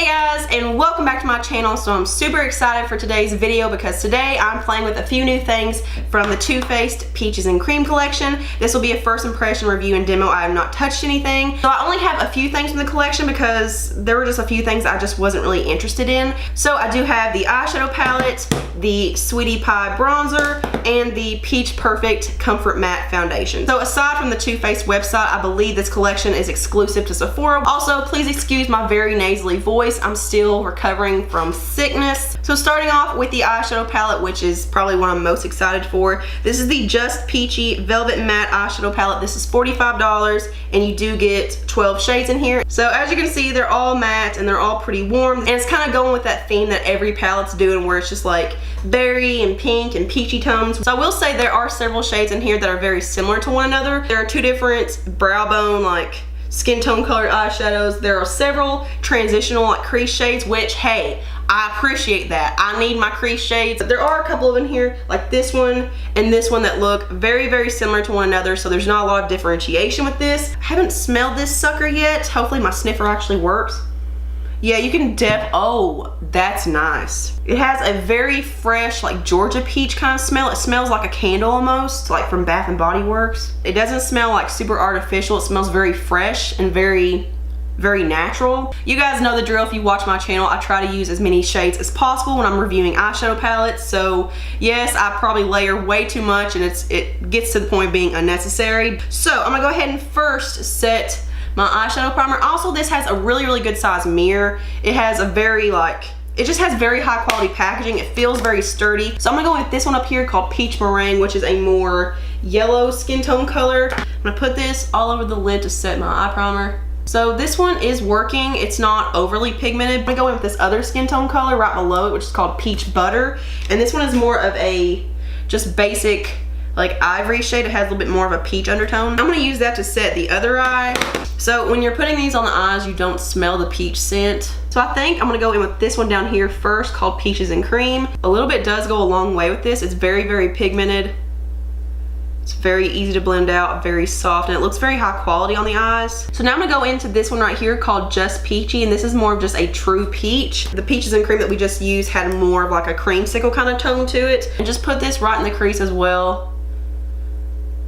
Hey guys, and welcome back to my channel. So I'm super excited for today's video because today I'm playing with a few new things from the Too Faced Peaches and Cream collection. This will be a first impression review and demo. I have not touched anything. So I only have a few things from the collection because there were just a few things I just wasn't really interested in. So I do have the eyeshadow palette, the Sweetie Pie bronzer, and the Peach Perfect Comfort Matte foundation. So aside from the Too Faced website, I believe this collection is exclusive to Sephora. Also, please excuse my very nasally voice. I'm still recovering from sickness. So starting off with the eyeshadow palette, which is probably what I'm most excited for. This is the Just Peachy Velvet Matte eyeshadow palette. This is $45 and you do get 12 shades in here. So as you can see, they're all matte and they're all pretty warm. And it's kind of going with that theme that every palette's doing where it's just like berry and pink and peachy tones. So I will say there are several shades in here that are very similar to one another. There are two different brow bone, like skin tone colored eyeshadows. There are several transitional like crease shades, which hey, I appreciate that. I need my crease shades. There are a couple of in here, like this one and this one, that look very, very similar to one another, so there's not a lot of differentiation with this. I haven't smelled this sucker yet. Hopefully my sniffer actually works. Yeah, you can oh, that's nice. It has a very fresh, like Georgia peach kind of smell. It smells like a candle almost, like from Bath and Body Works. It doesn't smell like super artificial. It smells very fresh and very natural. You guys know the drill. If you watch my channel, I try to use as many shades as possible when I'm reviewing eyeshadow palettes. So yes, I probably layer way too much and it gets to the point of being unnecessary. So I'm gonna go ahead and first set my eyeshadow primer. Also, this has a really good size mirror. It has a it just has very high quality packaging. It feels very sturdy. So I'm gonna go with this one up here called Peach Meringue, which is a more yellow skin tone color. I'm gonna put this all over the lid to set my eye primer. So this one is working. It's not overly pigmented. I'm gonna go in with this other skin tone color right below it, which is called Peach Butter. And this one is more of a just basic like ivory shade. It has a little bit more of a peach undertone. I'm gonna use that to set the other eye. So when you're putting these on the eyes, you don't smell the peach scent. So I think I'm gonna go in with this one down here first called Peaches and Cream. A little bit does go a long way with this. It's very pigmented. It's very easy to blend out, very soft, and it looks very high quality on the eyes. So now I'm gonna go into this one right here called Just Peachy, and this is more of just a true peach. The Peaches and Cream that we just used had more of like a creamsicle kind of tone to it. And just put this right in the crease as well.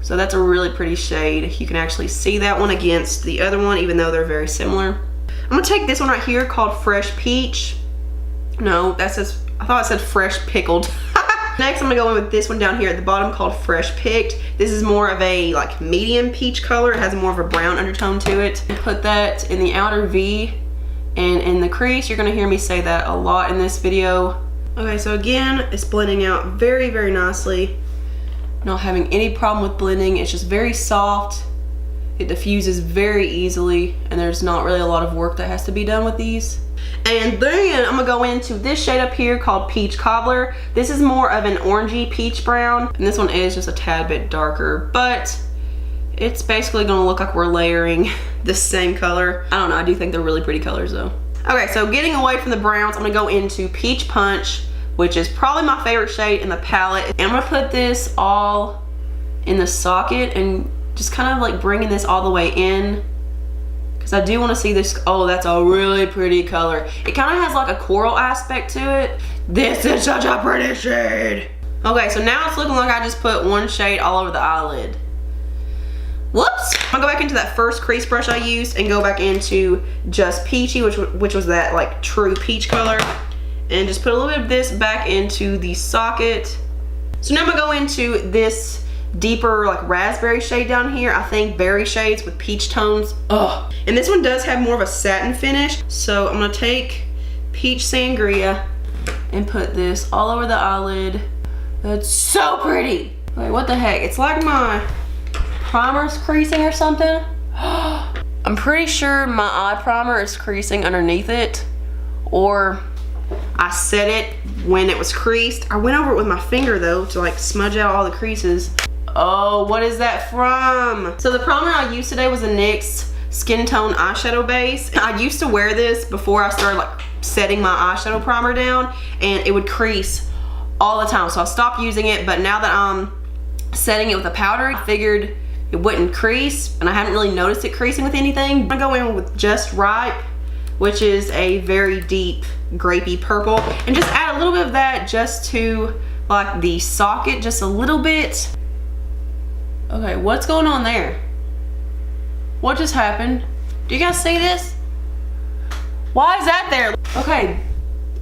So that's a really pretty shade. You can actually see that one against the other one, even though they're very similar. I'm gonna take this one right here called Fresh Peach. No, that says, I thought it said Fresh Pickled. Next, I'm gonna go in with this one down here at the bottom called Fresh Picked. This is more of a like medium peach color. It has more of a brown undertone to it. Put that in the outer V and in the crease. You're gonna hear me say that a lot in this video. Okay, so again, it's blending out very nicely. Not having any problem with blending. It's just very soft. It diffuses very easily, and there's not really a lot of work that has to be done with these. And then I'm gonna go into this shade up here called Peach Cobbler. This is more of an orangey peach brown, and this one is just a tad bit darker, but it's basically gonna look like we're layering the same color. I don't know, I do think they're really pretty colors though. Okay, so getting away from the browns, I'm gonna go into Peach Punch, which is probably my favorite shade in the palette. And I'm gonna put this all in the socket and just kind of like bringing this all the way in, because I do want to see this. Oh, that's a really pretty color. It kind of has like a coral aspect to it. This is such a pretty shade. Okay, so now it's looking like I just put one shade all over the eyelid. Whoops. I'm gonna go back into that first crease brush I used and go back into Just Peachy, which was that like true peach color. And just put a little bit of this back into the socket. So now I'm gonna go into this deeper like raspberry shade down here. I think berry shades with peach tones. Ugh. And this one does have more of a satin finish. So I'm gonna take Peach Sangria and put this all over the eyelid. That's so pretty. Wait, what the heck? It's like my primer's creasing or something. I'm pretty sure my eye primer is creasing underneath it, or I set it when it was creased. I went over it with my finger though to like smudge out all the creases. Oh, what is that from? So the primer I used today was a NYX Skin Tone eyeshadow base. I used to wear this before I started like setting my eyeshadow primer down, and it would crease all the time. So I stopped using it, but now that I'm setting it with a powder, I figured it wouldn't crease, and I haven't really noticed it creasing with anything. I'm gonna go in with Just Ripe, which is a very deep grapey purple, and just add a little bit of that just to like the socket, just a little bit. Okay, what's going on there? What just happened? Do you guys see this? Why is that there? Okay.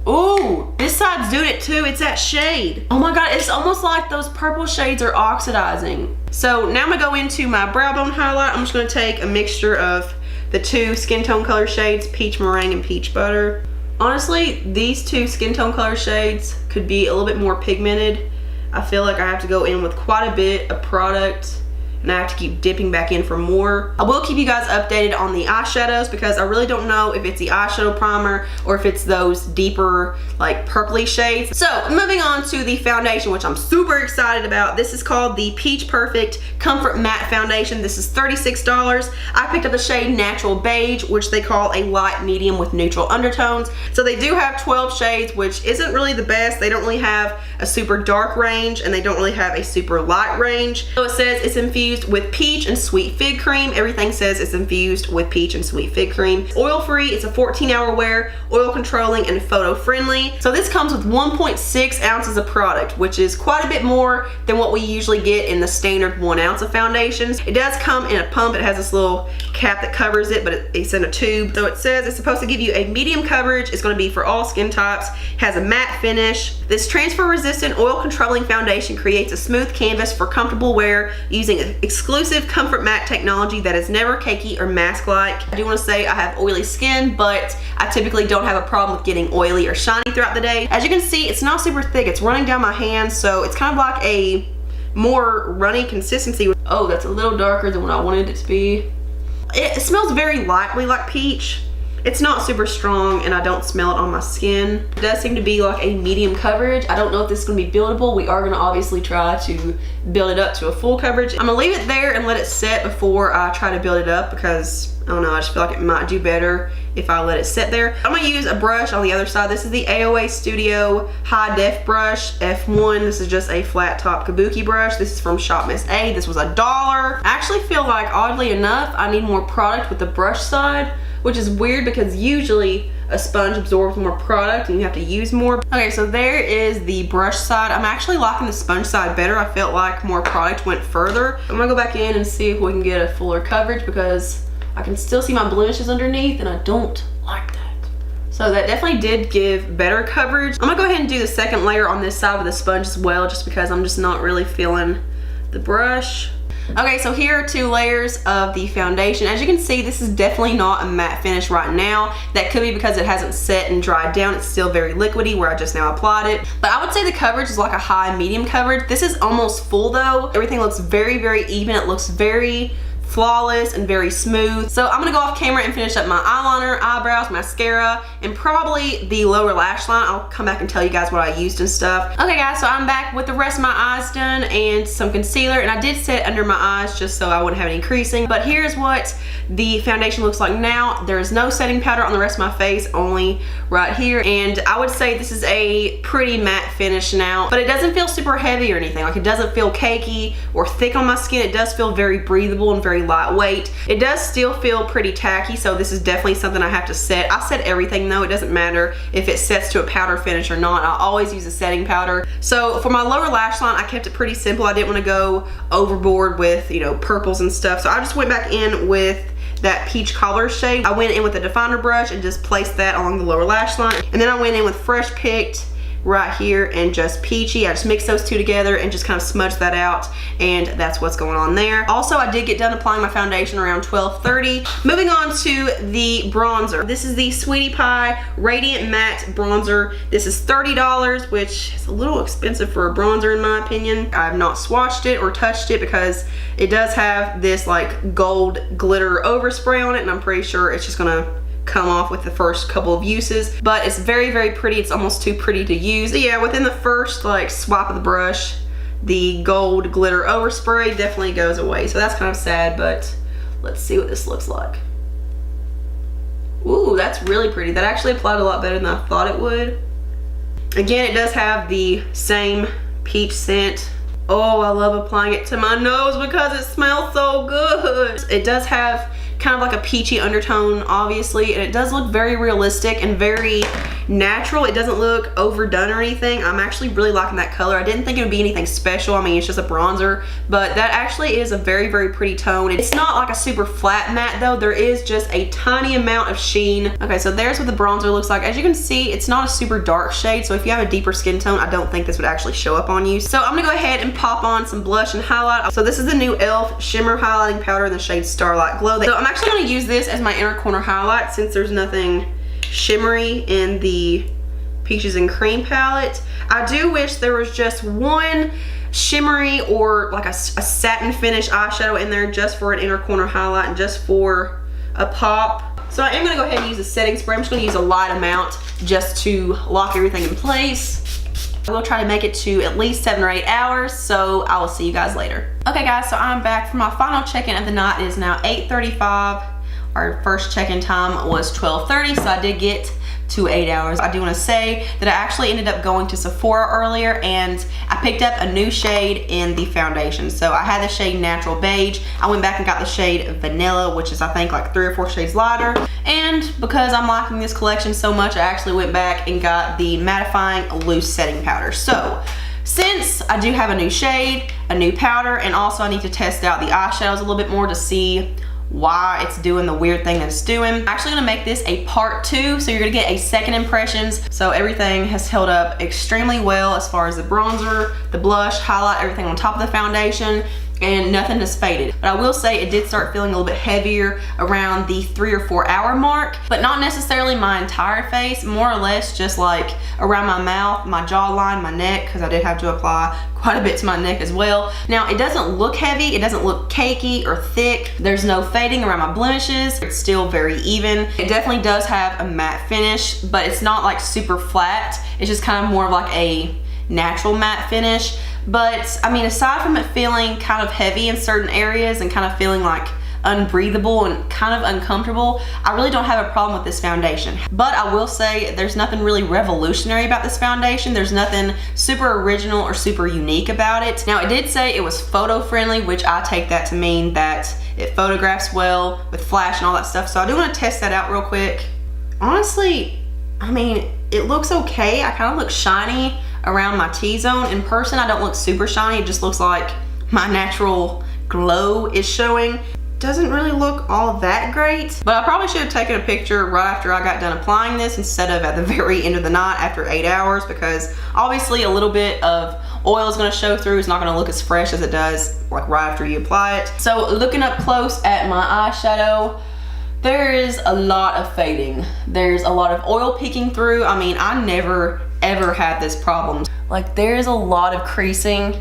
Ooh, this side's doing it too. It's that shade. Oh my God, it's almost like those purple shades are oxidizing. So now I'm gonna go into my brow bone highlight. I'm just gonna take a mixture of the two skin tone color shades, Peach Meringue and Peach Butter. Honestly, these two skin tone color shades could be a little bit more pigmented. I feel like I have to go in with quite a bit of product, and I have to keep dipping back in for more. I will keep you guys updated on the eyeshadows because I really don't know if it's the eyeshadow primer or if it's those deeper like purpley shades. So moving on to the foundation, which I'm super excited about. This is called the Peach Perfect Comfort Matte Foundation. This is $36. I picked up the shade Natural Beige, which they call a light medium with neutral undertones. So they do have 12 shades, which isn't really the best. They don't really have a super dark range and they don't really have a super light range. So it says it's infused with peach and sweet fig cream. Everything says it's infused with peach and sweet fig cream. It's oil free, it's a 14-hour wear, oil controlling and photo friendly. So this comes with 1.6 ounces of product, which is quite a bit more than what we usually get in the standard 1 ounce of foundations. It does come in a pump. It has this little cap that covers it, but it's in a tube. So it says it's supposed to give you a medium coverage. It's going to be for all skin types. It has a matte finish. This transfer resistant oil controlling foundation creates a smooth canvas for comfortable wear using exclusive comfort matte technology that is never cakey or mask-like. I do want to say I have oily skin, but I typically don't have a problem with getting oily or shiny throughout the day. As you can see, it's not super thick. It's running down my hands, so it's kind of like a more runny consistency. Oh, that's a little darker than what I wanted it to be. It smells very lightly like peach. It's not super strong and I don't smell it on my skin. It does seem to be like a medium coverage. I don't know if this is gonna be buildable. We are gonna obviously try to build it up to a full coverage. I'm gonna leave it there and let it set before I try to build it up because I don't know, I just feel like it might do better if I let it sit there. I'm gonna use a brush on the other side. This is the AOA Studio High Def brush, F1. This is just a flat top kabuki brush. This is from Shop Miss A. This was $1. I actually feel like, oddly enough, I need more product with the brush side, which is weird because usually a sponge absorbs more product and you have to use more. Okay, so there is the brush side. I'm actually liking the sponge side better. I felt like more product went further. I'm gonna go back in and see if we can get a fuller coverage because I can still see my blemishes underneath and I don't like that. So that definitely did give better coverage. I'm gonna go ahead and do the second layer on this side with the sponge as well, just because I'm just not really feeling the brush. Okay, so here are 2 layers of the foundation. As you can see, this is definitely not a matte finish right now. That could be because it hasn't set and dried down. It's still very liquidy where I just now applied it. But I would say the coverage is like a high medium coverage. This is almost full though. Everything looks very, very even. It looks very flawless and very smooth. So I'm gonna go off camera and finish up my eyeliner, eyebrows, mascara, and probably the lower lash line. I'll come back and tell you guys what I used and stuff. Okay guys, so I'm back with the rest of my eyes done and some concealer, and I did set under my eyes just so I wouldn't have any creasing. But here's what the foundation looks like now. There is no setting powder on the rest of my face, only right here. And I would say this is a pretty matte finish now, but it doesn't feel super heavy or anything. Like, it doesn't feel cakey or thick on my skin. It does feel very breathable and very lightweight. It does still feel pretty tacky, so this is definitely something I have to set. I set everything though. It doesn't matter if it sets to a powder finish or not. I always use a setting powder. So for my lower lash line, I kept it pretty simple. I didn't want to go overboard with, you know, purples and stuff. So I just went back in with that peach color shade. I went in with a definer brush and just placed that along the lower lash line. And then I went in with Fresh Picked right here and just peachy. I just mixed those two together and just kind of smudged that out, and that's what's going on there. Also, I did get done applying my foundation around 12:30. Moving on to the bronzer. This is the Sweetie Pie Radiant Matte Bronzer. This is $30, which is a little expensive for a bronzer in my opinion. I have not swatched it or touched it because it does have this like gold glitter overspray on it, and I'm pretty sure it's just gonna come off with the first couple of uses, but it's very, very pretty. It's almost too pretty to use. So yeah, within the first like swipe of the brush, the gold glitter overspray definitely goes away. So that's kind of sad, but let's see what this looks like. Ooh, that's really pretty. That actually applied a lot better than I thought it would. Again, it does have the same peach scent. Oh, I love applying it to my nose because it smells so good. It does have kind of like a peachy undertone, obviously, and it does look very realistic and very natural. It doesn't look overdone or anything. I'm actually really liking that color. I didn't think it would be anything special. I mean, it's just a bronzer, but that actually is a very, very pretty tone. It's not like a super flat matte though. There is just a tiny amount of sheen. Okay, so there's what the bronzer looks like. As you can see, it's not a super dark shade, so if you have a deeper skin tone, I don't think this would actually show up on you. So I'm gonna go ahead and pop on some blush and highlight. So this is the new e.l.f. Shimmer Highlighting Powder in the shade Starlight Glow. So I'm actually gonna use this as my inner corner highlight since there's nothing shimmery in the Peaches and Cream palette. I do wish there was just one shimmery or like a satin finish eyeshadow in there just for an inner corner highlight and just for a pop. So I am going to go ahead and use a setting spray. I'm just going to use a light amount just to lock everything in place. I will try to make it to at least 7 or 8 hours, so I will see you guys later. Okay guys, so I'm back for my final check-in of the night. It is now 8:35. Our first check-in time was 12:30, so I did get to 8 hours. I do want to say that I actually ended up going to Sephora earlier and I picked up a new shade in the foundation. So I had the shade Natural Beige. I went back and got the shade Vanilla, which is I think like 3 or 4 shades lighter. And because I'm liking this collection so much, I actually went back and got the Mattifying Loose Setting Powder. So since I do have a new shade, a new powder, and also I need to test out the eyeshadows a little bit more to see why it's doing the weird thing that it's doing. I'm actually gonna make this a part 2, so you're gonna get a second impressions. So everything has held up extremely well as far as the bronzer, the blush, highlight, everything on top of the foundation, and nothing has faded. But I will say it did start feeling a little bit heavier around the 3 or 4 hour mark, but not necessarily my entire face, more or less just like around my mouth, my jawline, my neck, because I did have to apply quite a bit to my neck as well. Now it doesn't look heavy, it doesn't look cakey or thick. There's no fading around my blemishes. It's still very even. It definitely does have a matte finish, but it's not like super flat. It's just kind of more of like a natural matte finish. But I mean, aside from it feeling kind of heavy in certain areas and kind of feeling like unbreathable and kind of uncomfortable, I really don't have a problem with this foundation. But I will say there's nothing really revolutionary about this foundation. There's nothing super original or super unique about it. Now it did say it was photo friendly, which I take that to mean that it photographs well with flash and all that stuff. So I do want to test that out real quick. Honestly, I mean, it looks okay. I kind of look shiny around my T-zone. In person, I don't look super shiny. It just looks like my natural glow is showing. Doesn't really look all that great, but I probably should have taken a picture right after I got done applying this instead of at the very end of the night after 8 hours, because obviously a little bit of oil is going to show through. It's not going to look as fresh as it does like right after you apply it. So looking up close at my eyeshadow, there is a lot of fading. There's a lot of oil peeking through. I mean, I never ever had this problem. Like, there's a lot of creasing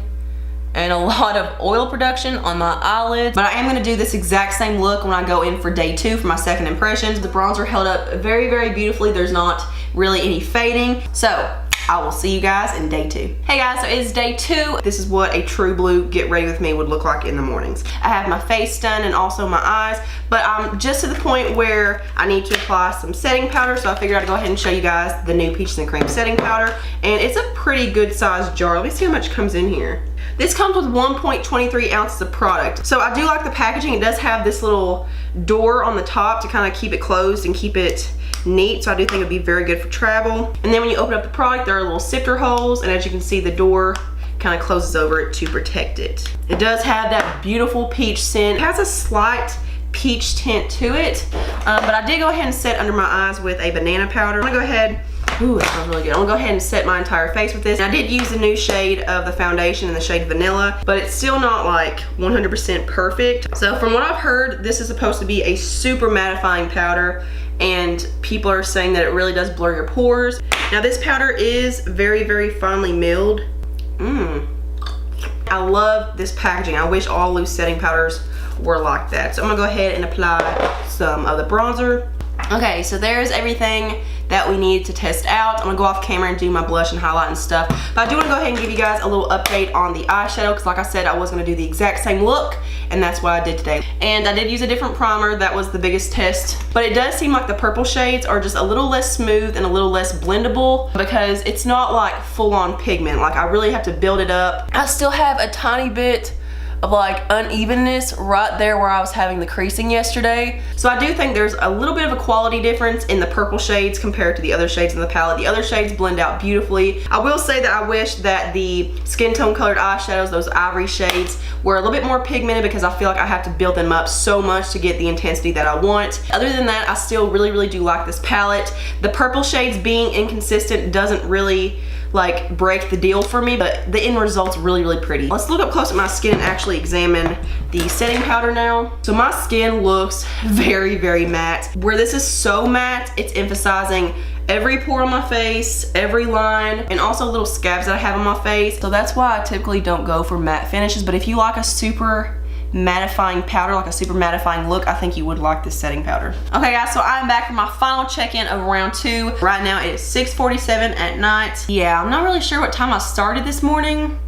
and a lot of oil production on my eyelids. But I am gonna do this exact same look when I go in for day 2 for my second impressions. The bronzer held up very, very beautifully. There's not really any fading. So I will see you guys in day 2. Hey guys, so it's day 2. This is what a true blue get ready with me would look like in the mornings. I have my face done and also my eyes, but I'm just to the point where I need to apply some setting powder, so I figured I'd go ahead and show you guys the new Peaches and Cream setting powder. And it's a pretty good sized jar. Let me see how much comes in here. This comes with 1.23 ounces of product. So I do like the packaging. It does have this little door on the top to kind of keep it closed and keep it neat, so I do think it'd be very good for travel. And then when you open up the product, there are little sifter holes, and as you can see, the door kind of closes over it to protect it. It does have that beautiful peach scent. It has a slight peach tint to it, but I did go ahead and set under my eyes with a banana powder. I'm gonna go ahead, ooh, it smells really good. I'm gonna go ahead and set my entire face with this. And I did use the new shade of the foundation in the shade Vanilla, but it's still not like 100% perfect. So from what I've heard, this is supposed to be a super mattifying powder, and people are saying that it really does blur your pores. Now this powder is very, very finely milled. I love this packaging. I wish all loose setting powders were like that. So I'm gonna go ahead and apply some of the bronzer. Okay, so there's everything that we need to test out. I'm gonna go off camera and do my blush and highlight and stuff. But I do wanna go ahead and give you guys a little update on the eyeshadow, because like I said, I was gonna do the exact same look, and that's what I did today. And I did use a different primer. That was the biggest test. But it does seem like the purple shades are just a little less smooth and a little less blendable, because it's not like full-on pigment. Like, I really have to build it up. I still have a tiny bit of like unevenness right there where I was having the creasing yesterday. So I do think there's a little bit of a quality difference in the purple shades compared to the other shades in the palette. The other shades blend out beautifully. I will say that I wish that the skin tone colored eyeshadows, those ivory shades, were a little bit more pigmented because I feel like I have to build them up so much to get the intensity that I want. Other than that, I still really do like this palette. The purple shades being inconsistent doesn't really like break the deal for me, but the end result's really pretty. Let's look up close at my skin and actually examine the setting powder now. So my skin looks very matte. Where this is so matte, it's emphasizing every pore on my face, every line, and also little scabs that I have on my face. So that's why I typically don't go for matte finishes, but if you like a super mattifying powder, like a super mattifying look, I think you would like this setting powder. Okay guys, so I'm back for my final check-in of round 2. Right now it is 6:47 at night. Yeah, I'm not really sure what time I started this morning.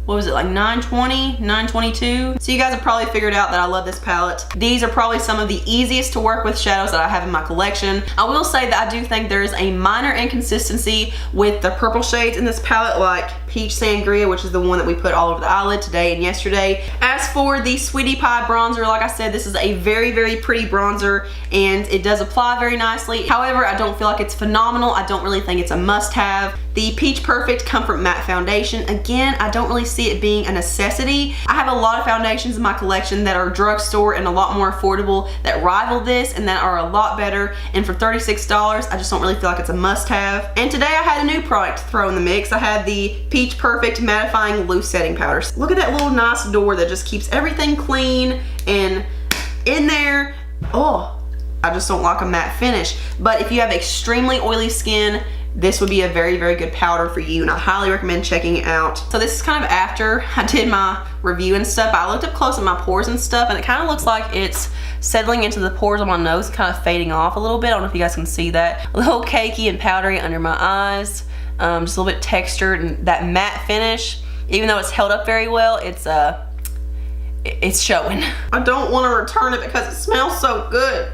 What was it, like 9:20, 9:22? So you guys have probably figured out that I love this palette. These are probably some of the easiest to work with shadows that I have in my collection. I will say that I do think there is a minor inconsistency with the purple shades in this palette, like Peach Sangria, which is the one that we put all over the eyelid today and yesterday. As for the Sweetie Pie bronzer, like I said, this is a very pretty bronzer and it does apply very nicely. However, I don't feel like it's phenomenal. I don't really think it's a must-have. The Peach Perfect Comfort Matte Foundation, again, I don't really see it being a necessity. I have a lot of foundations in my collection that are drugstore and a lot more affordable that rival this and that are a lot better, and for $36, I just don't really feel like it's a must-have. And today I had a new product to throw in the mix. I had the Peach Perfect Mattifying Loose Setting Powder. Look at that little nice door that just keeps everything clean and in there. Oh, I just don't like a matte finish. But if you have extremely oily skin, this would be a very good powder for you, and I highly recommend checking it out. So this is kind of after I did my review and stuff. I looked up close at my pores and stuff, and it kind of looks like it's settling into the pores on my nose, kind of fading off a little bit. I don't know if you guys can see that. A little cakey and powdery under my eyes, just a little bit textured, and that matte finish, even though it's held up very well, it's showing. I don't want to return it because it smells so good.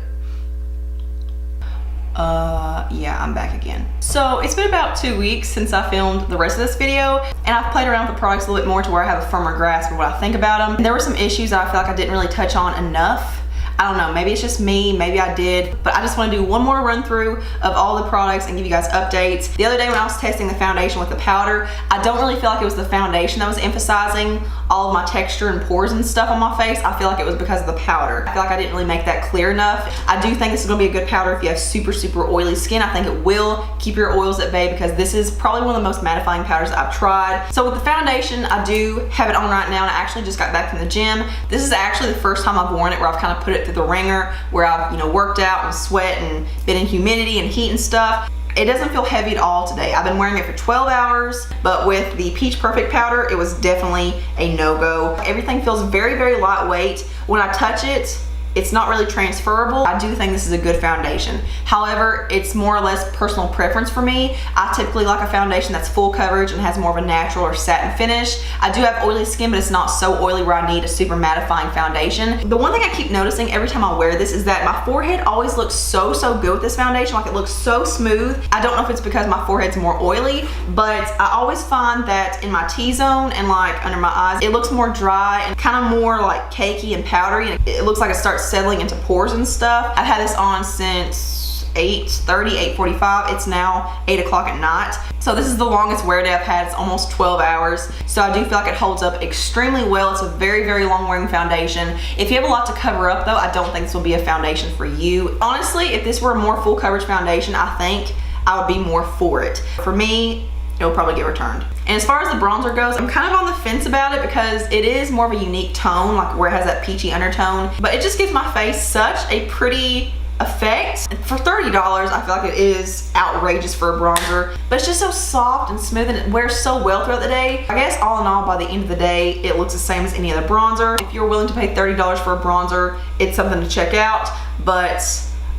Yeah, I'm back again. So it's been about 2 weeks since I filmed the rest of this video, and I've played around with the products a little bit more to where I have a firmer grasp of what I think about them. There were some issues that I feel like I didn't really touch on enough. I don't know, maybe it's just me, maybe I did, but I just want to do one more run through of all the products and give you guys updates. The other day when I was testing the foundation with the powder, I don't really feel like it was the foundation that was emphasizing all of my texture and pores and stuff on my face. I feel like it was because of the powder. I feel like I didn't really make that clear enough. I do think this is going to be a good powder if you have super oily skin. I think it will keep your oils at bay because this is probably one of the most mattifying powders I've tried. So with the foundation, I do have it on right now, and I actually just got back from the gym. This is actually the first time I've worn it where I've kind of put it through the ringer, where I've, you know, worked out and sweat and been in humidity and heat and stuff. It doesn't feel heavy at all today. I've been wearing it for 12 hours, but with the Peach Perfect powder, it was definitely a no-go. Everything feels very lightweight. When I touch it, it's not really transferable. I do think this is a good foundation. However, it's more or less personal preference for me. I typically like a foundation that's full coverage and has more of a natural or satin finish. I do have oily skin, but it's not so oily where I need a super mattifying foundation. The one thing I keep noticing every time I wear this is that my forehead always looks so good with this foundation. Like, it looks so smooth. I don't know if it's because my forehead's more oily, but I always find that in my T-zone and like under my eyes, it looks more dry and kind of more like cakey and powdery. And it looks like it starts settling into pores and stuff. I've had this on since 8:30, 8:45. It's now 8 o'clock at night. So this is the longest wear day I've had. It's almost 12 hours. So I do feel like it holds up extremely well. It's a very long wearing foundation. If you have a lot to cover up though, I don't think this will be a foundation for you. Honestly, if this were a more full coverage foundation, I think I would be more for it. For me, it'll probably get returned. And as far as the bronzer goes, I'm kind of on the fence about it because it is more of a unique tone, like where it has that peachy undertone, but it just gives my face such a pretty effect. And for $30, I feel like it is outrageous for a bronzer, but it's just so soft and smooth and it wears so well throughout the day. I guess all in all, by the end of the day, it looks the same as any other bronzer. If you're willing to pay $30 for a bronzer, it's something to check out, but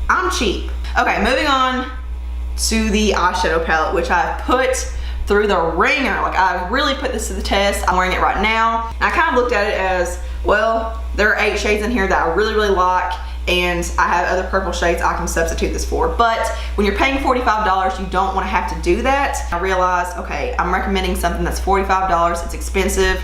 I'm cheap. Okay, moving on to the eyeshadow palette, which I've put through the ringer. Like, I've really put this to the test. I'm wearing it right now. And I kind of looked at it as, well, there are 8 shades in here that I really like, and I have other purple shades I can substitute this for. But when you're paying $45, you don't want to have to do that. I realized, okay, I'm recommending something that's $45. It's expensive.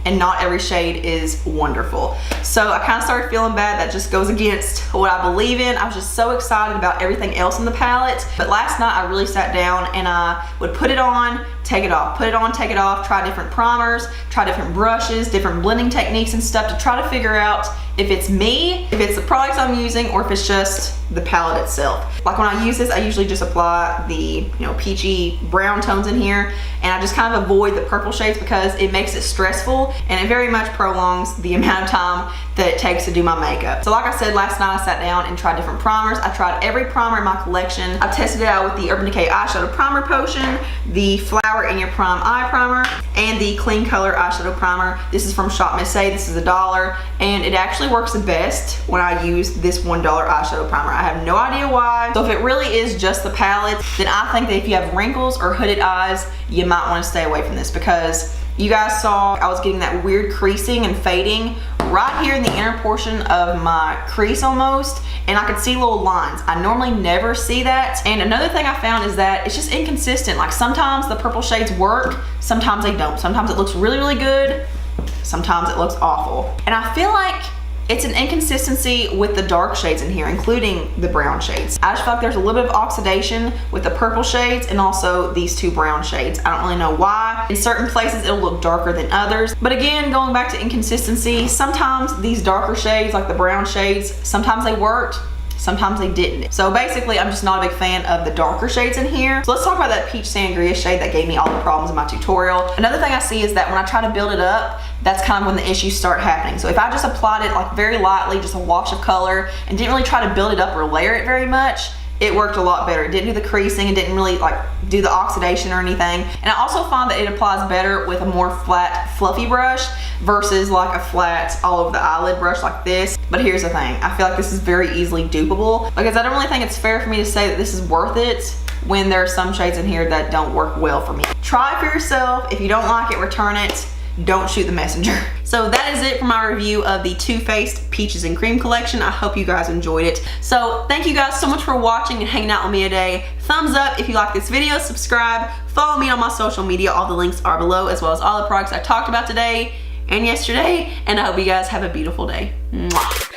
and not every shade is wonderful. So I kind of started feeling bad. That just goes against what I believe in. I was just so excited about everything else in the palette. But last night I really sat down and I would put it on, take it off, put it on, take it off, try different primers, try different brushes, different blending techniques and stuff to try to figure out if it's me, if it's the products I'm using, or if it's just the palette itself. Like when I use this, I usually just apply the peachy brown tones in here, and I just kind of avoid the purple shades because it makes it stressful and it very much prolongs the amount of time that it takes to do my makeup. So like I said, last night I sat down and tried different primers. I tried every primer in my collection. I tested it out with the Urban Decay Eyeshadow Primer Potion, the Flower in Your Prime Eye Primer, and the Clean Color Eyeshadow Primer. This is from Shop Miss A. This is $1, and it actually works the best when I use this $1 eyeshadow primer. I have no idea why. So if it really is just the palette, then I think that if you have wrinkles or hooded eyes, you might want to stay away from this, because you guys saw I was getting that weird creasing and fading right here in the inner portion of my crease almost, and I could see little lines. I normally never see that. And another thing I found is that it's just inconsistent. Like sometimes the purple shades work, sometimes they don't. Sometimes it looks really, really good, sometimes it looks awful. And I feel like it's an inconsistency with the dark shades in here, including the brown shades. I just feel like there's a little bit of oxidation with the purple shades and also these two brown shades. I don't really know why. In certain places it'll look darker than others. But again, going back to inconsistency, sometimes these darker shades, like the brown shades, sometimes they worked, sometimes they didn't. So basically, I'm just not a big fan of the darker shades in here. So let's talk about that Peach Sangria shade that gave me all the problems in my tutorial. Another thing I see is that when I try to build it up, that's kind of when the issues start happening. So if I just applied it like very lightly, just a wash of color, and didn't really try to build it up or layer it very much, it worked a lot better. It didn't do the creasing, it didn't really like do the oxidation or anything. And I also find that it applies better with a more flat, fluffy brush versus like a flat all over the eyelid brush like this. But here's the thing, I feel like this is very easily dupable, because I don't really think it's fair for me to say that this is worth it when there are some shades in here that don't work well for me. Try it for yourself. If you don't like it, return it. Don't shoot the messenger. So that is it for my review of the Too Faced Peaches and Cream collection. I hope you guys enjoyed it. So thank you guys so much for watching and hanging out with me today. Thumbs up if you like this video, subscribe, follow me on my social media. All the links are below, as well as all the products I talked about today and yesterday. And I hope you guys have a beautiful day. Mwah.